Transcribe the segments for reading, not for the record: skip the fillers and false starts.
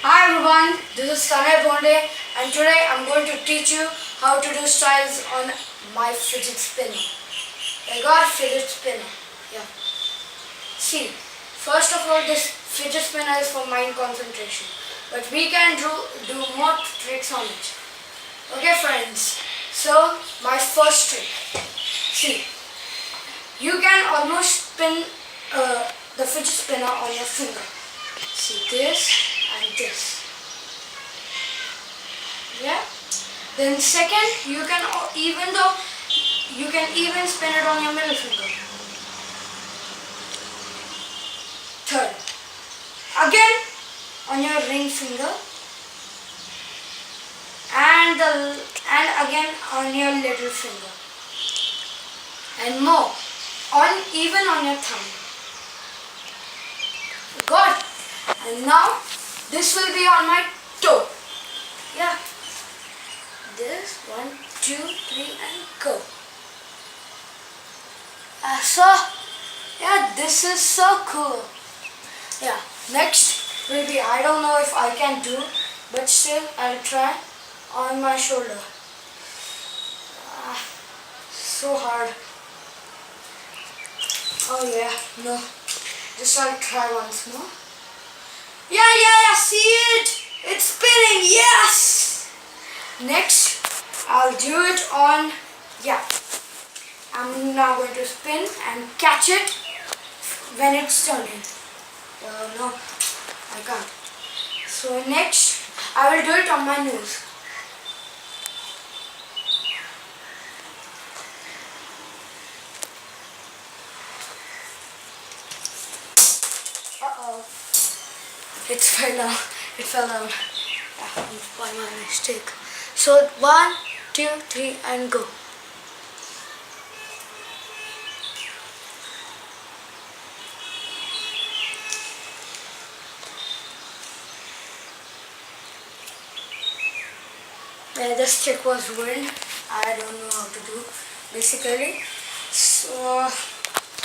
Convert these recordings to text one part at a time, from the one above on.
Hi everyone, this is Tanay Bonde and today I'm going to teach you how to do styles on my fidget spinner. I got a fidget spinner. Yeah. See, first of all this fidget spinner is for mind concentration, but we can do more tricks on it. Okay friends, so my first trick. See, you can almost spin the fidget spinner on your finger. See this and this. Yeah. Then second, you can even spin it on your middle finger. Third, again on your ring finger, and again on your little finger, and more even on your thumb. Good. And now this will be on my toe. Yeah. This 1, 2, 3 and go. So yeah, this is so cool. Yeah. Next will be, I don't know if I can do, but still I'll try, on my shoulder. So hard. Oh yeah, no. Just I'll try once more. Yeah, see it? It's spinning, yes! Next, I'll do it on, I'm now going to spin and catch it when it's turning. No, I can't. So next, I will do it on my nose. It fell out. By my mistake. So 1, 2, 3 and go. This trick was ruined. I don't know how to do basically. So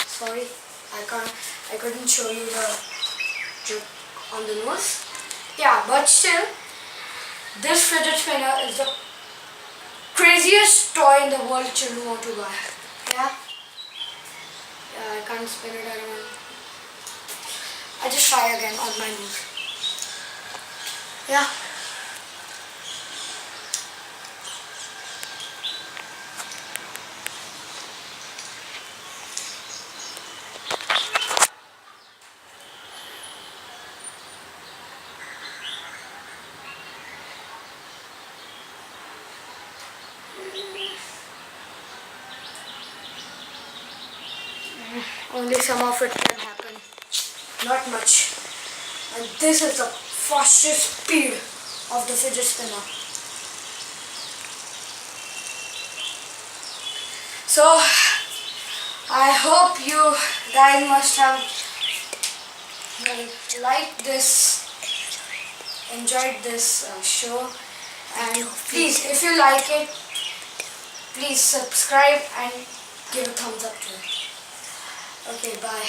sorry, I couldn't show you the trick on the nose. Yeah, but still, this fidget spinner is the craziest toy in the world children want to buy. Yeah, I can't spin it anymore. I just try again on my nose. Yeah. Only some of it can happen, not much. And this is the fastest speed of the fidget spinner. So I hope you guys must have liked this, enjoyed this show, and please, if you like it, please subscribe and give a thumbs up to it. Okay, bye.